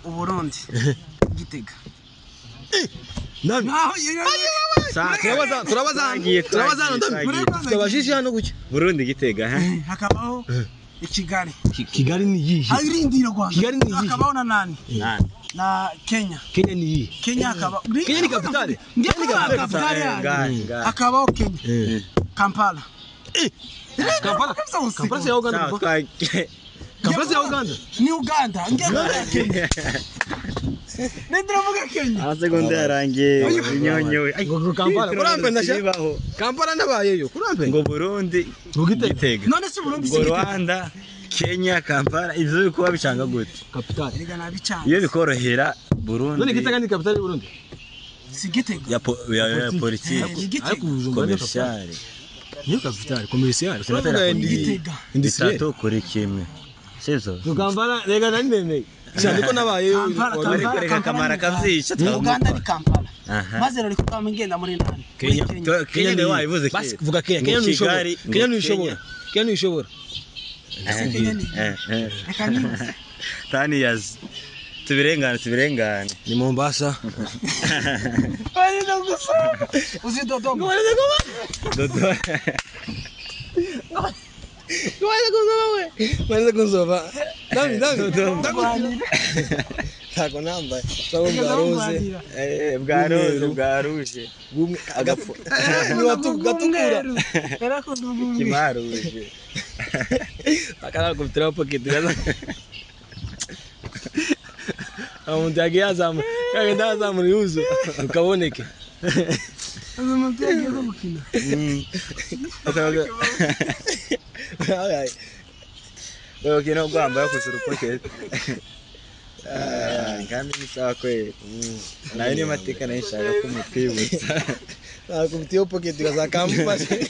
Uburundi Gitega nani turabazana ndabajije hano gucyo Burundi Gitega hakabaho Kigali ni yihe arindira Rwanda Kigali ni yihe hakabaho na nani na Kenya ni yihe Kenya hakaba Kenya ni kapitale hakabaho Kenya Kampala Kampala ya Uganda Kampala ya Uganda ni Uganda ngenda Kenya Nendiravuga Kenya asegonda yarangiye binyonyo Kampala kurampe ndashaka Kampala nabayeyo kurampe ngo Burundi Gitega none si Burundi ngo Rwanda Kenya Kampala ivyo bikuba bicanga gute kapitale erega nabicanga iyo bikorohera Burundi none Gitega ni kapitale Burundi si Gitega ya politique commercial niyo kapitale commercial Gitega industrie kuri kimwe sezo Kampala rega nani meme cyane ko nabayeyo Kampala kamara kavyica Uganda ni Kampala maze rari kukama ngenda muri nani Kenya ni wayivuze basi vuga Kenya ni ishobora tani yaz tubirengane ni Mombasa bari ndagusa uzi Dodoma Wale kunzova Dami Tako namba Sawa bwaruje Bumwe agafu gatukura era ko ndumwe kimaruje Akara kumtira pocket gaza Amundagiye azamu kagenda azamu yuzu ukaboneke Azamutege ko gukina Wewe kino kwamba kusuru pocket kandi bisawa kwe nayo ni mateka nayishaka kumutwibutsa nakumtiyo pocket gaza kampasi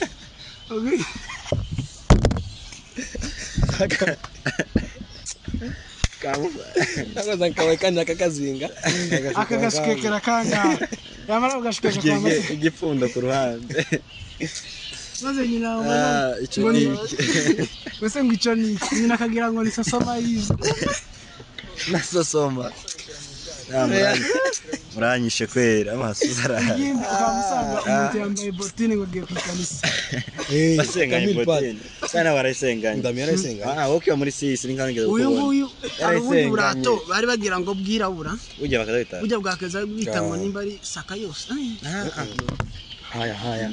Nakaza nkawekanya kakazinga akagashikekera kanga yamara ugashikeka kwamba igipfundo ku ruhande maze nyina ico ni wese ngo ico ni nyina kagira ngo nisosoma yizo nasosoma muranyishe kwera amasuzara ukamusanga umuntu yambaye botine ngo giye kwikanisa basenganye botine sana barayisenganye ndamira isenganye wokiwa muri sisi ninkanigeze uyu arubundi burato bari bagira ngo bwirabura ujya bakazita ujya bwakaza bita ngo nimba ari saka yose haya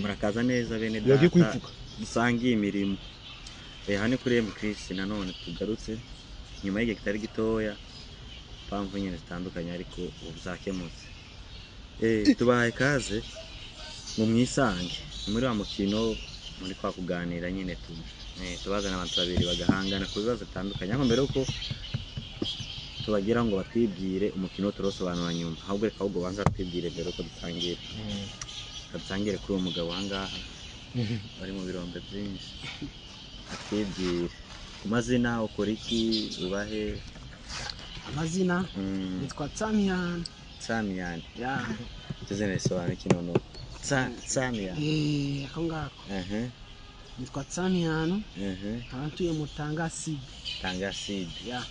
murakaza neza bene data dusangiye imirimo hano kuri Chris nanone tugarutse nyuma y'igihe kitari gitoya pamvu nyine zitandukanye ariko ubuzakemutse tubaye kaze mu mwisange muri wa mukino muri kwa kuganira nyine tubazana abantu babiri bagahangana ku bibazo bitandukanye aho mbere uko tubagira ngo batwibwire umukino turosobanura nyuma ahubwo reka ahubwo banza twibwire mbere uko dutangire kuri uwo mugabo ahangaha bari mu birombe byinshi atwibwire ku mazina ukora iki ubahe amazina nitwa Tsamian ya tuzene bisobanura iki none Tsamian ako ngako nitwa Tsamian abantuye mu Tanga Seed ya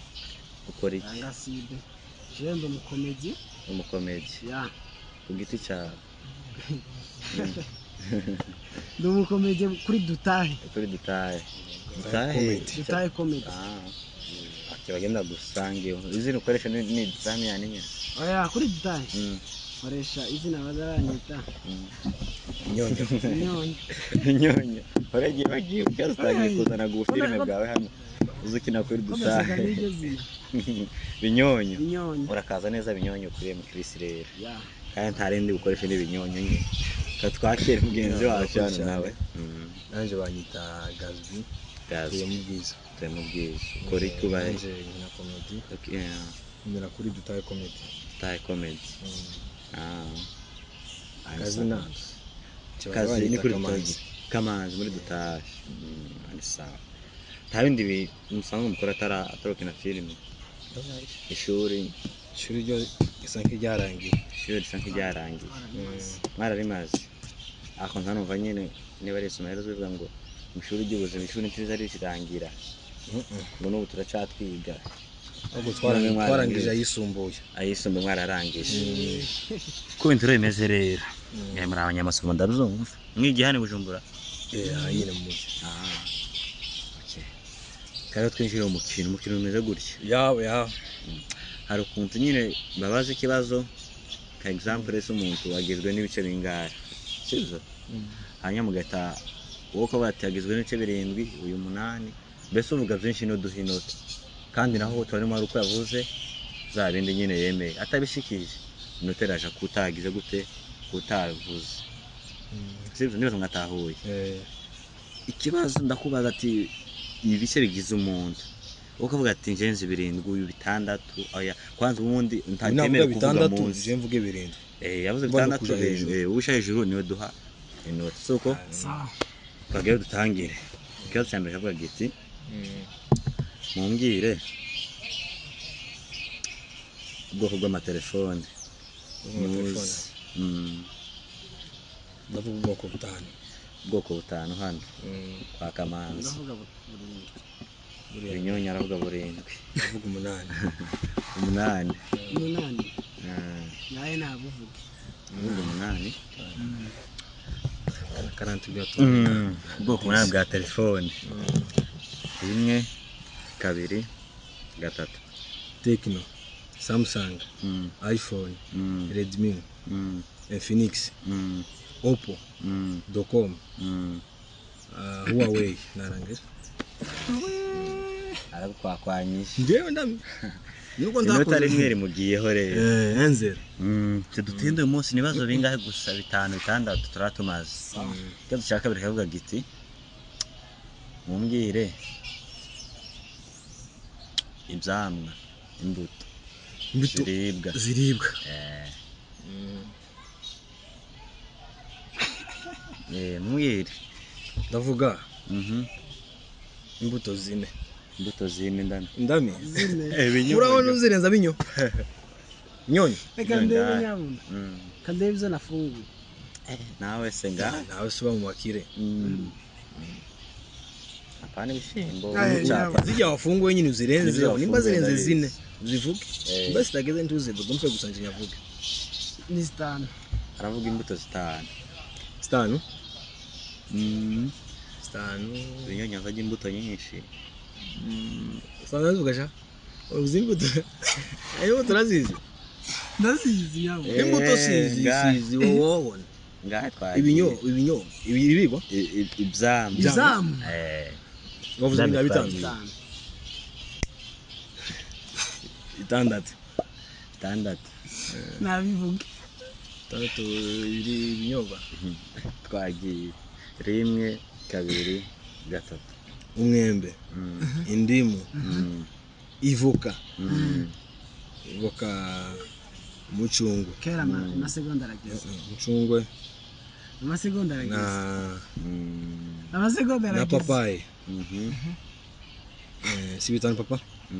ukora iki Tanga Seed je ndo umukomedi ya ku giti cyawe ndo umukomedi kuri Dutahe comedy akibagenda gusangiye izina ukoresha ni Tsamian nyine oya kuri Dutahe koresha izina bazaranyita Nyonyo Horagiye bagiye ukastangiye kuzana gu filime bwawe hano uzukina kuri Dutahe Binyonyo urakaza neza Binyonyo kuri Chris rero kandi ntarindi gukoresha n'ibinyonyo nyine katwakere mugenzi wacu hano nawe nanje banyita Gazbi tuyamubwiza kuri tubaye na comedy nyina kuri Dutahe comedy kazi ni kuri Kamanzi muri Dutahe ari sawa nta bindi musanzwe mukora atarokina filime ishuri ryo isanke ryarangiye mararimaze ako ntanumva nyine niba ari isomero zivuga ngo ishuri ry'ubuzima ishuri ntiza rirangira ngo n'ubu turacatwiga ahubwo twarangije ayisumbuye mwararangije ko ibintu bimeze rero muri abanyamasomo ndabuzumva mwigiye hano Bujumbura nyine mu mujyi kandi twinjira mu mukino umeze gutya yawe hari ukuntu nyine babaza ikibazo ka example s'umuntu wagizwe n'ibice bingahe sibyo hanyuma mugata uko batagizwe n'ibice 7 uyu 8 mbese uvuga byinshi no duhinota kandi naho turarimo ari uko yavuze za bindi nyine yemeye atabishikije inoteraje kutagize gute kutavuze sibyo nibaza ngatahuye ikibazo ndakubaza ati ibice bigize umuntu ukavuga ati ngenzi 7 uyu 6 oya kwanza ubundi ntatemera kuvuga mu nzi mvuge 7 yavuze 6 ubusha hejuru niwe duha inoti soko twagera dutangire ikibazo cyane cyavuga giti mumbwire ubwoko bw'amatelefone ndavuga ubwoko butanu hano kwa Kamanzi Binyonya aravuga 7 ndavuga 8 naye nabuvuge 8 40 ubwoko bwa telefone 1 2 3 Tecno Samsung iPhone Redmi Infinix Oppo Docom Huawei narangiza arabukwakwanyisha ngewe ndami nuko inota rimwe mugiyeho rero enzer tudutinde uyu munsi nibazo bingahe gusa 5 6 turatumaze cyo dushaka biri kavuga giti mumbwire ibyamwa imbuto ziribwa mumbwire ndavuga imbuto 4 ndami urabona uzirenza binyo nyonyi reka ndebe nyabuna kandebe byo nafunguye nawe se nawe suba mu makire apana ibishimbo zijya wafunguye nyine uzirenze nimba zirenze 4 zivuge mbese tageze ntuzivuga umfe gusanje nyavuge ni 5 aravuga imbuto 5 binyonya zaje imbuto nyinshi sanazuga sha uzimbuto ayo turazizi ndazizi yabo imbuto sizi wowe ngahe twa ibinyo ibiribwa ibzamu wavuze ngo bitandatu nabivuge 3 ibinyobwa twagiye 1 2 3 umwembe indimu ivoka mucungu kera na seconda rageze mucungwe na seconda rageze na seconda rageze na papaye si bitanu papa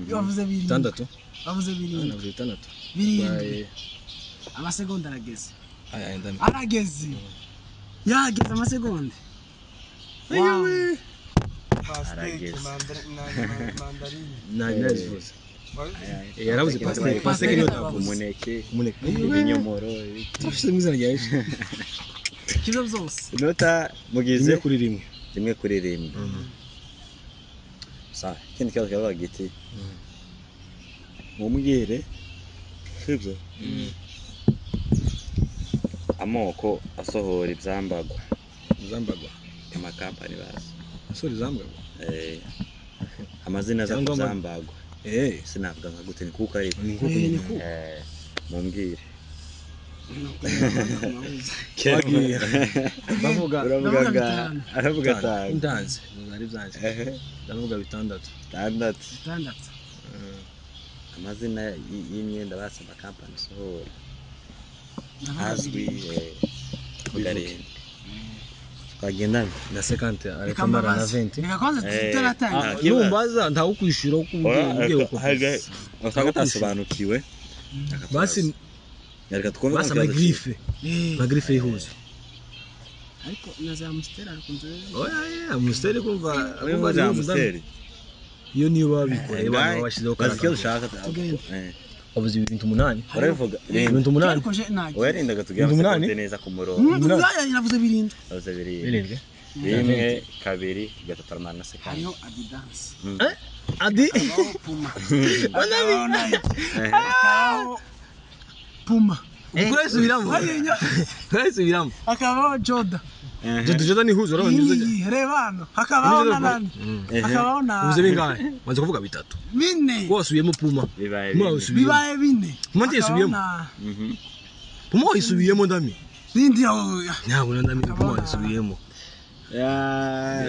yavuze 6 bavuze 7 navuze 6 amasegonda arageze ndami arageze yageze amasegonda yewe arageze nazivuze yarabuze paseke niyo umuneke ibinyomoro tufite mwizana rya Yesu kizo byose inota mugize 1 kuri 1 sa kindi kibazo cyabaga giti mumbwire sibyo amoko asohora ibyambagwa amakampani bazi asohora ibyambagwa amazina aza kuzambagwa sinavuga nka gute kuko ari mumbwire bavuga aravuga indanze ari byanze ndavuga 6 amazina y'imyenda basaba kampani sohora azwi kugarenda twagenda na 50 ariko mara na 20 reka kwanza tutaratanga numbaza ntawo kwishura uko ugiye uko usanga tasobanukiwe basi yareka twumva basi magrife ihuze ariko naza Amstel akunze oya Amstel kumva Kumva Amstel. iyo niyo babikora bana bashizeho kazi cyo ushaka. Wabuze ibintu 8 Urabivuga. ibintu 8 ariko je nagi Warindaga tugira neza ku murongo. navuze birinde Wabuze birinde. birindwe 1 2 3 armana sekandi. hariho Adidas adi Puma Puma kurasubiramo akabaho Joda Joda ni huzo rebano hakabaho nani hakabaho na ubuze bingahe maze kuvuga bitatu bine wasubiyemo Puma Bibaye bibaye bine Puma yisubiyemo Puma yisubiyemo ndami bindi ntabwo ndami Puma yisubiyemo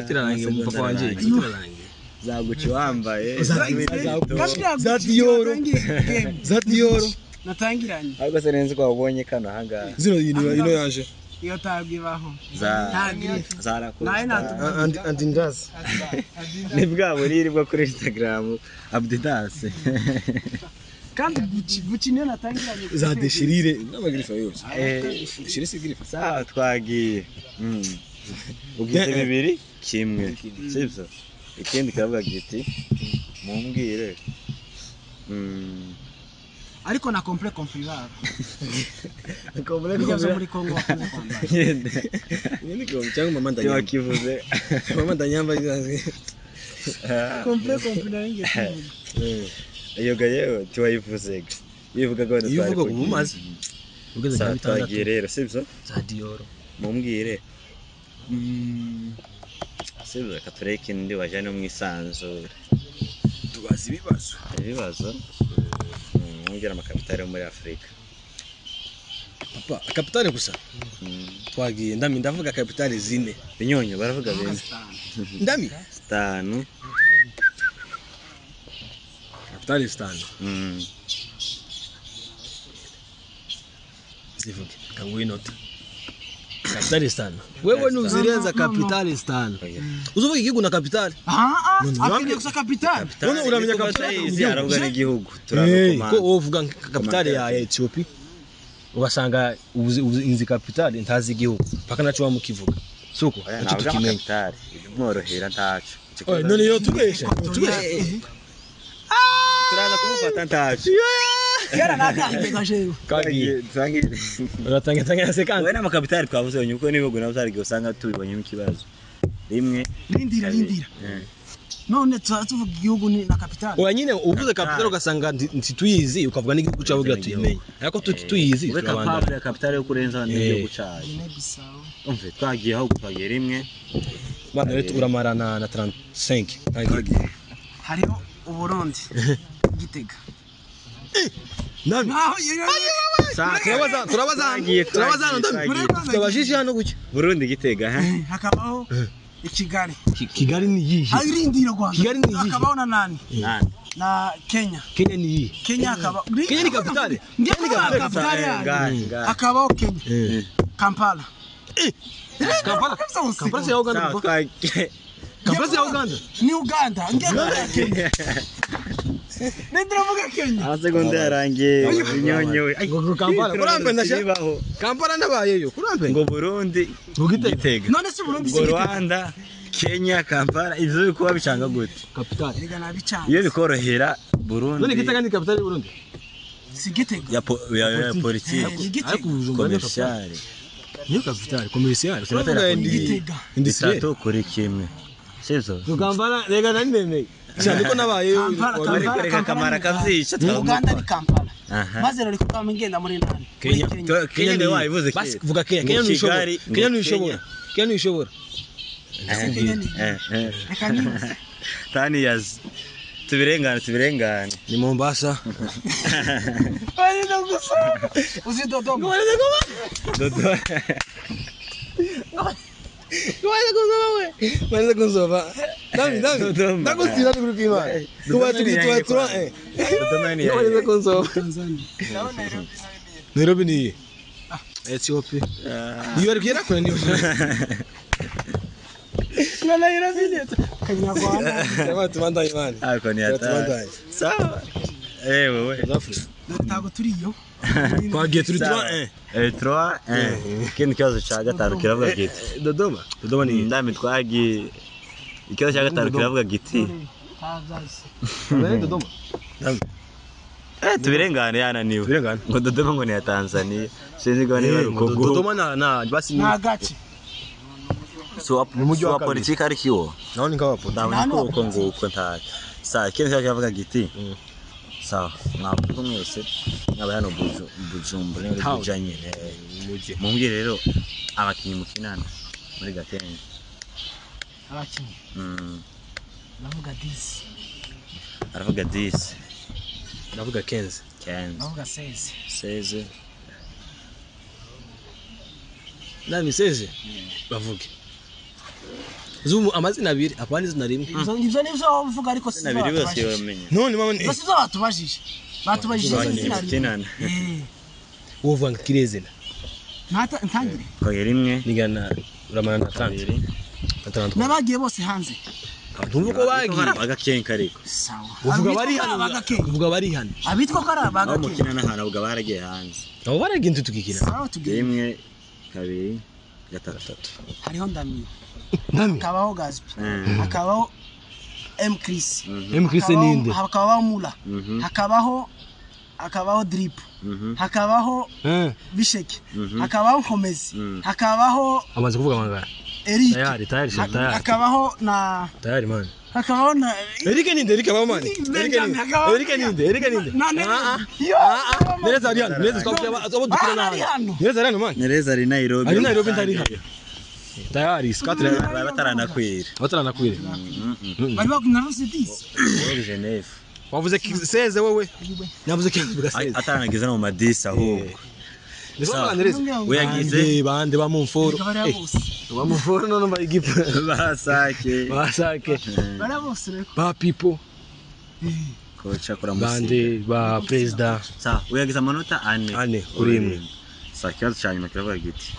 tirarangiye umupapa wanje tirarangiye zaguci wambaye za Dior natangiranye ahubwo se nenzi ko wabonye kano hanga ino yaje iyo tagibaho zarakusta Adidas ni bwa buriri bwo kuri Instagram Adidas kandi Gucci niyo natangiranye za deshirire n'amagirifa yose deshirire sigirifa sawa twagiye ugize bibiri kimwe sibyo ikindi kavuga giti mumbwire ariko na complet configurable complet muri Kongo ni ko cyangwa mama ndanyamba kivuze mama ndanyamba complet ngiye iyo gaye tiwayivuze bivuga ko bivuga ko mumaze ugeze na bitandatu twagiye rero sibyo za Dior mumbwire sibyo katureke ndi wajane mu isanzure tubazi ibibazo ngira amakapitale muri Afrika papa kapitale gusa twagiye ndami ndavuga kapitale zine binyonyo baravuga bene ndami 5 kapitale 5 zivuge kangu inota kapitale 5 wewe nuzirenza kapitale 5 uzovuga igihugu na kapitale afite gusa kapitale none uramenya kapitale aravuga n'igihugu turavuga ko uvuga kapitale ya Ethiopia ubasanga inzi kapitale ntazi igihugu paka naco bamukivuga suko naco tukimenya mworohera ntaco none yo tubesha turaza kumufata ntaco yara natangiye gasheyo uratanga sekandi wewe n'amakapitale twavuze uko n'ibihugu nabo zarige usanga tubibonyemo ikibazo rimwe lindira none tuvuga igihugu ni na kapitale oya nyine uvuze kapitale ugasanga ntituyizi ukavuga n'igihugu cyawe ugira tuyimenye ariko tuyizi turabanda kapitale yo kurenza n'igihugu cyawe umve twagiye aho twagiye rimwe bana rero uramarana na 35 twagiye hariho Uburundi Gitega nani turabaza ndabajije hano gucyo Burundi Gitega hakabaho Kigali ni yihe ayirindira Rwanda Kigali ni yihe hakabaho na nani na Kenya ni yihe Kenya hakaba Kenya ni kapitale hakabaho Kenya Kampala Kampala ya Uganda Kampala ya Uganda ni Uganda ngenda Kenya Nendiravuga Kenya segonda yarangiye binyonyo Kampala kurambe ndashaka Kampala nabayeyo kurambe ngo Burundi Gitega none si Burundi ngo Rwanda Kenya Kampala ivyo bikuba bicanga gute kapitale rega nabicanga iyo bikorohera Burundi none Gitega ni kapitale Burundi si Gitega ya politique commercial niyo kapitale commercial Gitega industriel kuri kimwe sezo Kampala rega nani nemeye cyane ko nabayeyo Kampala kamara kavyica Uganda ni Kampala maze rero kukama ngenda muri nani Kenya ni wayivuze basi vuga Kenya ni ushobora tani yaz tubirengane ni Mombasa bari gusa uzi Dodoma Wale kunzova. Dami. Ndakutira kuri Imana. Kuba tuwa Dodoma ni wale kunzova. Nairobi ni Ethiopia. Iyo arikira kwa ni. Na Nairobi ni. Kenya Rwanda. Kama tumanda imani. Ako ni ata. Sawa. Wewe. Afrika. ntago turiyo Twagiye turi 3-1. 3 ikindi kibazo cya gatanu kiravuga giti Dodoma ni ndami twagiye ikibazo cya gatanu kiravuga giti Dodoma. tubirengane yananiwe Tubirengane. ngo Dodoma ngo ni ya Tanzania sinzi ngo niba uko Dodoma na basi ni nagace so wa politiki ari kiwo naho ni ngapo. ndabona uko nguko nta sa ikindi cyo kiravuga giti sawa mwavuga mwese nkaba hano Bujumbura ni bujanye mumbye rero abakinyi mukinana muri Gakenke abakinyi navuga 10 aravuga 10 navuga 15. navuga 16 Nani 16 bavuge Zumu amazina abiri apani zina rimwe. ivyo nivyo uvuga ariko si nabiri bose yamenye None mama bose zo batubajije izina kinana wovanga kirezena. ntangire koye rimwe Nigana uramana na 30. nabagiye bose hanze Ntumva ko bagiye. Agakenke ariko sawa Uvuga bari hano. Uvuga bari hano. abitwa ko ari aho abagakenke mukina n'ahantu ubwo baragiye hanze Abo baragiye ntu tukikina. sawa tugiye rimwe kabiri gatatu hariho ndamiyo Nami. hakabaho Gaspi hakabaho Chris Chris ninde? hakabaho Mula hakabaho Drip hakabaho Bisheke hakabaho Nkomezi hakabaho Amaze kuvuga mangara. Eric Tayari. hakabaho na Tayari man. hakabaho na Eric abaho man. Eric ninde. Nereza ari hano. Nereza twabya abo dukira naho. Nereza ari hano man. Nereza ari Nairobi Ari Nairobi ntari hano. Tayari skatre bataranakwira bari bakuna Rusitis muri Geneve wavuze 16 wewe navuze 15 ataranagize no mu madisa ahubwo we yagize bande bamumforo bamumforo none bayigipa basake barabose ba people kocha kora musi bande ba president sa we yagize amanota 4 kuri imwe sakiyazo cyanyuma kiravuga giti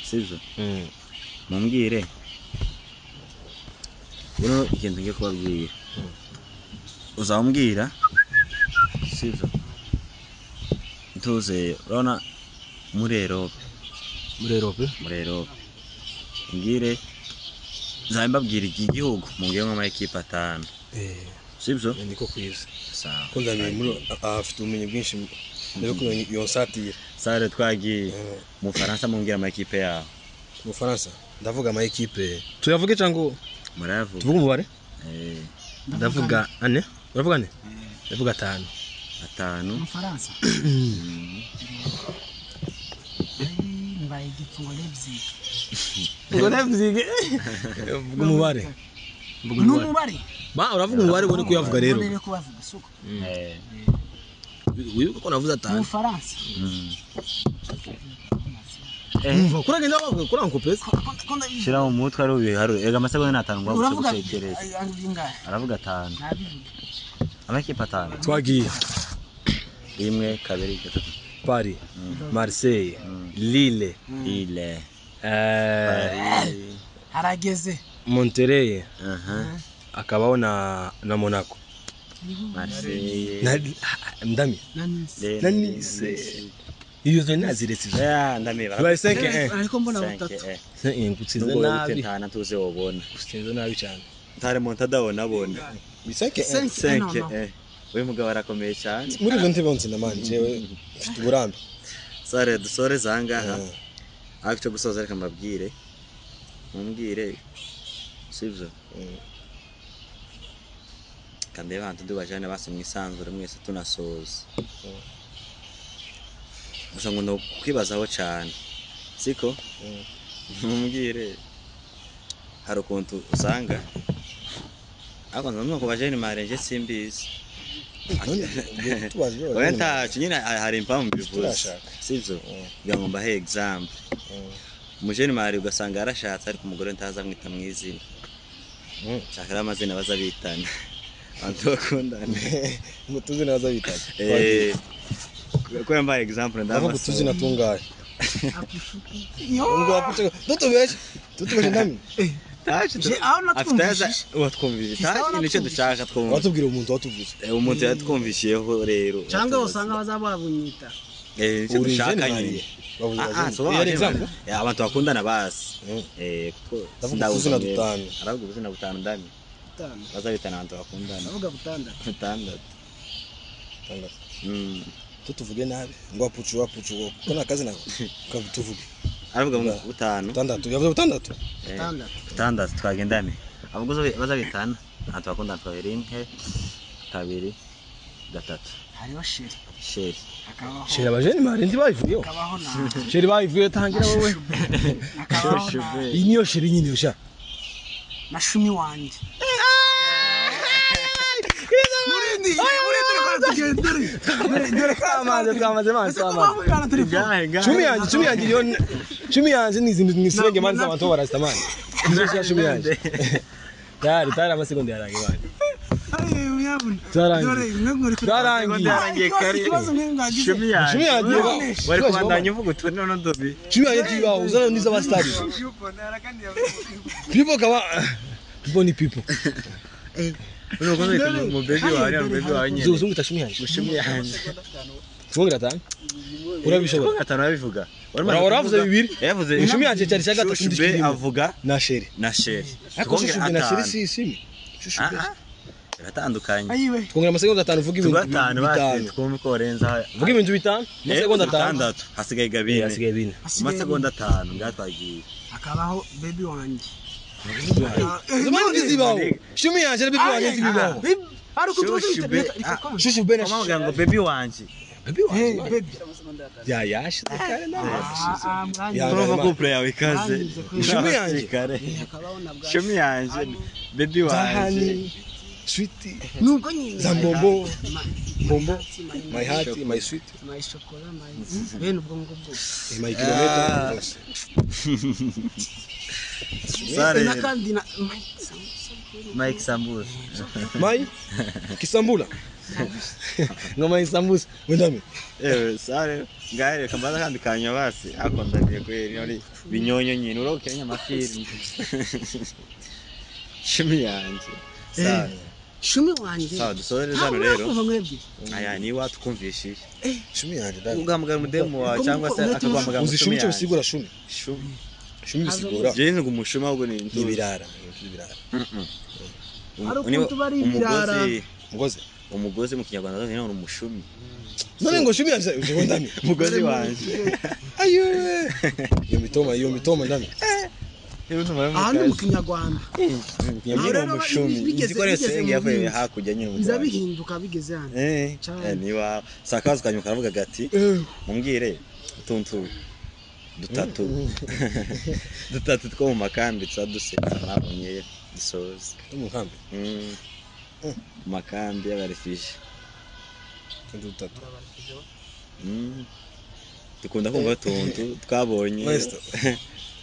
sivyo mumbwire buno ikintu ngiye kubabwira uzambwira sivyo ntuze urabona muri Europe ngire zambabwira iki gihugu mungire mu equipe 5 sivyo niko kwiza sawa ko ndamye muri afite umenye bwinshi rero ko yonsatira sare twagiye mu Faransa mungire ama equipe yaho mu Faransa ndavuga ama equipe tuyavuge cyangwa muravuga tuvuga umubare ndavuga 4 uravuga 4 ndavuga 5 mu Faransa mbaye gifungo Leipzig umubare n'umubare ba uravuga umubare bone kuyavuga rero bone kubavuga suko wibuka ko navuze 5 mu Faransa umva kuragenda bavuga kuranko pesa shira mu mutwe ari ubiharo ega amasegonda 5 ngo gutekereza aravuga 5 amakipe 5 twagiye rimwe kabiri gatatu Paris Marseille Lille harageze Monterrey akabaho na Monaco Marseille ndami na Nice iyo zo naziretse ndami baye 5 ariko mbona batatu ngutsinze nabi ntana tuze wobona gutsinze nabi cyane ntare montada wonabona 5 we mugabo arakomeye cyane muri zo ntebe nzi namanje mfite uburambe sare dusore zangaha acyo gusoza reka mbabwire mumbwire sivyo kandi abantu ndubajane basemwe isanzure mwese tunasoza gusa ngo no kwibazaho cyane siko mumbwire hari ukuntu usanga ako nzo ko bajene marenje simbizi wenda nyine hari impamvu bivuze sivyo kugira ngo mbahe example umujene mari ugasanga yarashatse ariko umugore ntaza mwita mwizina cyakara amazina bazabitana abantu bakundana ngo tuzina bazabitana ko yambaye example ndavuga tuzina tungaye ngo apute tutubeshe ndami aho natwumvise watwumvise taje nicyo dushaka twumva watubwira umuntu watuvuze umuntu yatwumvishiyeho rero cyangwa usanga bazaba babunyita nicyo dushaka nyine abantu bakundana basi ndavuga ubuzina dutanu aravuga ubuzina butanu ndami bazabitana abantu bakundana ndavuga butandatu tuvuge nabi ngo wapucu ko nakazi nawe kabutuvuge aravuga ngo butanu butandatu yavuze butandatu twagendane ahubwo bazabitana abantu bakundana twabiri imwe kabiri gatatu hariho sheri sheri abajeni mari ndi bayivuyeho sheri bayivuyeho tangira wowe iyi niyo sheri nyine usha na shumi wanje Chumi yanjye ni izintu nisirenge mani z'abantu barasta mani nizosha chumi yanjye tayari amasegonda yarangiye mani Zarangiye kare Shumi yanjye bari kubandanya uvuga utuntu none ndobi Shumi yanjye tibaho uzana niza bastari people ni people uno kwanza mu baby wa nyine uzungu tashumi yanjye fungira tani urabishobora atano yabivuga waravuze bibiri yavuze Shumi yanjye cyari cyaga Shube avuga na sheri ariko Shube na sheri si biratandukanye twongera amasegonda 5 vuga ibintu bitanu twumve ko renza vuga ibintu bitanu amasegonda 5 hasigaye gabine amasegonda 5 ngatwagiye akabaho baby wanje Zamani bizibaho Shumi yanjye na baby wanjye zibibaho ariko Shushu bena amavuga ngo baby wanje ya yashi kare na turumva couple yawe ikaze Shumi yanjye kare Shumi yanjye baby wanje sweetie nuko nyine zambombo my heart my sweet my chocolate my bene ubwo ngubwo my kilometer sare na kandi na Mike Sambusa mai kisambula ngoma isambusa wendame sare ngaire kambaza kandi kanya basi akondaniye kweri ari binyonyo nyine urokenya amafiri Shumi yanjye sare Shumi wanje sawa dusoreza hano rero aya ni watu kumvishije Shumi yanjye dai ugamagara mudemu wa cyangwa se akagwamagara Shumi cyo bisigura Shumi bisigura jenze ngo umushuma ahubwo ni ibirara umugozi mu kinyarwanda ni umushumi none ngo Shumi yanjye wendame umugozi wanje ayo iyo mitoma ndame ahandi mu kinyarwanda nyamira umushumi izikorese yavuye hakujya nyine mu biza bihinduka bigeze hano niwa sakaza kanyuka aravuga gati mumbwire tuntu dutatu two mu makambi tsaduseta nabonye gisoza mu kambi makambi y'abarifije dutatu dukunda kumva tuntu twabonye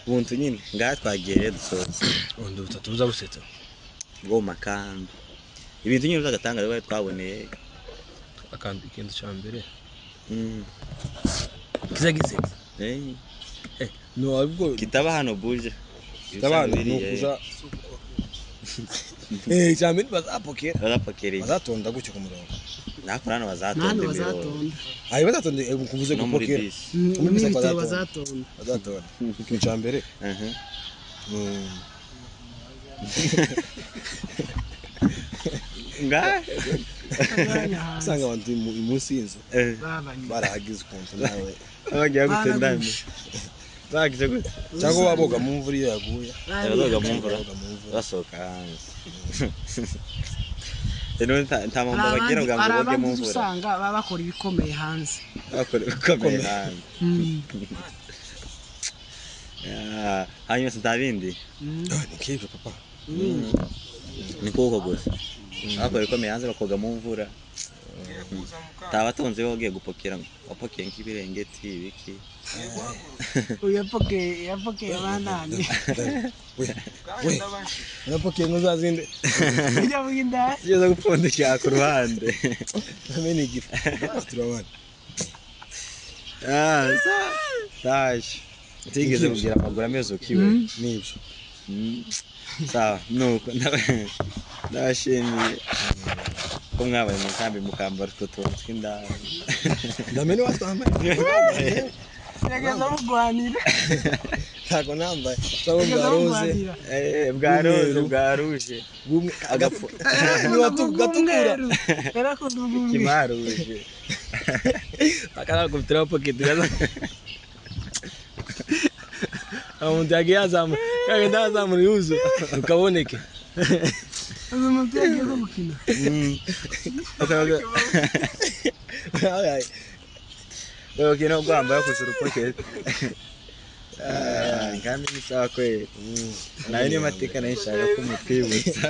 buntu nyine ngaha twagiye dusoza undi butatu buza busetsa ngo makambi ibintu nyine uzagatanga bari twaboneye akandi kintu cyambere kizagize no abwo kitaba hano buje kitaba no kuza cyambere bazapokera bazatonda gucyo ku murongo nakorana bazatonda ayi bazatonda kuvuze gupokera umumisa bazatonda ikintu cyambere nga sanga abantu munsi y'inzu barahagize ukuntu nawe abagiye gutendana bagize gute cyangwa waboga mu mvura iyo yaguye baboga mu mvura basohoka hanze nta mpamvu bagira ngo boge mu mvura usanga baba bakora ibikomeye hanze hanyuma sintabindi nikibyo papa nikuko gusa bakora ibikomeye hanze bakoga mu mvura tabatonze bagiye gupokera wapokeye nk'ibirengeti ibiki yapokeye banane yapokeye nk'uzazinde bijya buginda yeza gupfundikira ku ruhande amene igifu turabana taje utigeze kugira amaguru ameze ukiwe nibyo sawa nuko ndabashimiye ko mwabaye mu kambi mukambara utwo tuntu tw'indaro ndamene watwambaye Yageza mugwanira. ntago nambaye cyangwa bwa ruje bumwe agapfu gatukura Era ko dugumwe. kimaruje akara kubitira pocket gaza umuntu yagiye azama kagenda azamura yuzu ukaboneke Umuntu yagiye gukina. Kino kwamba kuzura pocket kandi bisawa kweli nayo ni mateka nayishaka ko mutwibutsa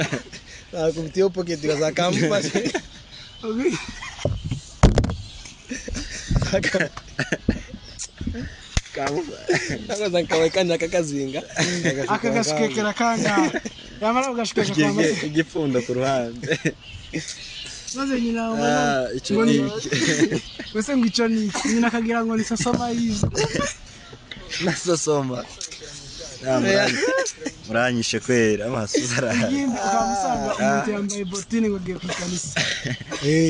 nakubitiye pocket gazakamufashe akaza kawekanya kakazinga Akagashikekera kanga. Yamara ugashikeka kwa mase. igipfundo ku ruhande Maze nyina ubona. icyo ni Wese ngico ni nyina kagira ngo ni sosoma yizo. nasosoma muranyishe kwera amasuza ara Yindi ukamusanga umuntu yambaye botine ngo agiye kwikanisa.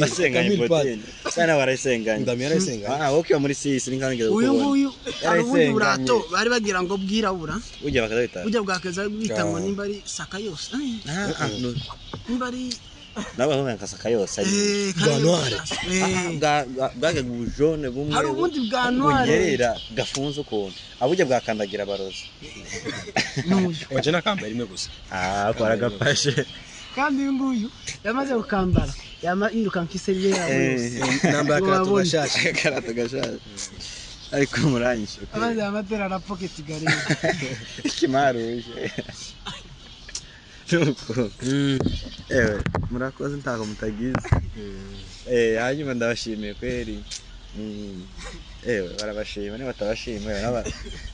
basenganye botine sana barayisenganye ndamira arayisenganye wokiwa muri sisi ninkange Uyu nguyu arubundi burato bari bagira ngo bwirabura. ujya bakazabita Ujya bwakaza bwita ngo nimba ari saka yose. Nimba ari nabaho yankasaka yose Bwa noire. bwage bujone bumwe hari ubundi bwa noire. bunyerera gafunze ukuntu abujya bwakandagira abarozi waje nakambaye rimwe gusa akora gapashe Kandi uyu nguyu yamaze gukambara. Yamahinduka nk'iseri yabo. nambaye akarato gashasha karato gashaje ariko muranyishe Amaze amatera na pocket gari. kimaruje nuko ewe murakoze ntako mutagize hanyuma ndabashimiye kweri ewe barabashima niba batabashima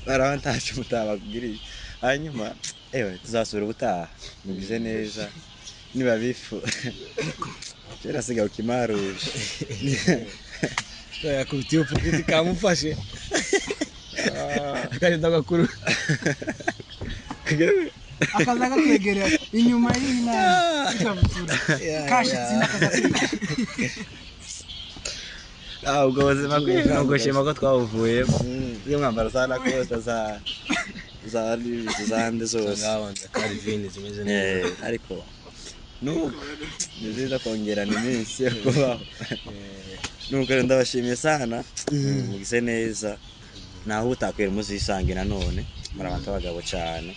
baraba ntacyo mutabagiriye hanyuma ewe tuzasubira ubutaha mugize neza niba bifu kera siga ukimaruje yakubitiye pocket kamufashe akagenda gakuru Akaza kakegerera inyuma y'inama ikabutura. Kashitsi n'akazatina. ubwo buzima bw'ingo shima ko twabuvuyemo iyo mwambaro za Lacoste zande zose ngabanza Calvin zimeze neza ariko nuko niziza kongerana iminsi yo kubaho nuko ndabashimiye sana mugize neza naho utakwera muzisangira none muri abantu abagabo cyane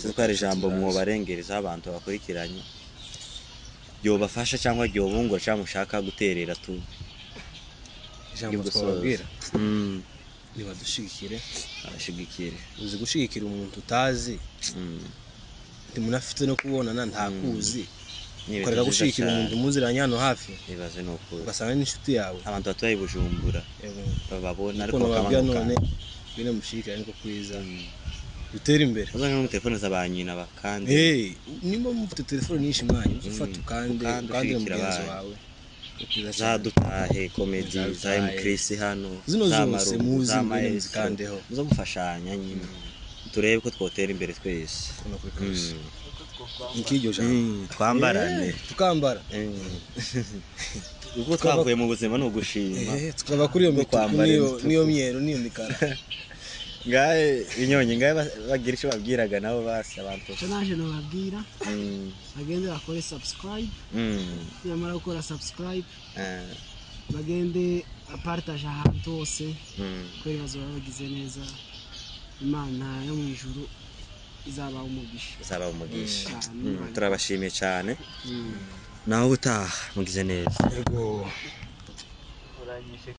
Siko ari jambo mwobarengereza abantu bakurikiranye byo bafasha cyangwa byo bungura cyangwa mushaka guterera tu ijambo twababwira nibadushigikire ashigikire uzi gushigikira umuntu utazi munafite no kubonana ntakuzi ukareka gushigikira umuntu muziranye hano hafi ibaze nuko ugasanga n'inshuti yawe abantu batuye Bujumbura bababona ariko bababwira none bine mushigikira niko kwiza utera imbere uzanga no telefone z'abanyina bakandi nimba mufite telefone nyinshi mwanyu ufata ukande mugenzi wawe zadutahe comedy za Chris hano zino zose muzi muzikandeho zo gufashanya nyine turebe ko twotera imbere twese nk'iryo jambo twambarane tukambara uko twavuye mu buzima no gushima tukaba kuri iyo mituku niyo myeru niyo mikara ngaye inyonyi ngaye bagira icyo babwiraga nabo basi abantu naje no babwira bagende bakore subscribe yamara gukora subscribe bagende partage ahantu hose kweri bazoba bagize neza Imana yo mu ijuru izaba umugisha turabashimiye cyane naho utaha mugize neza yego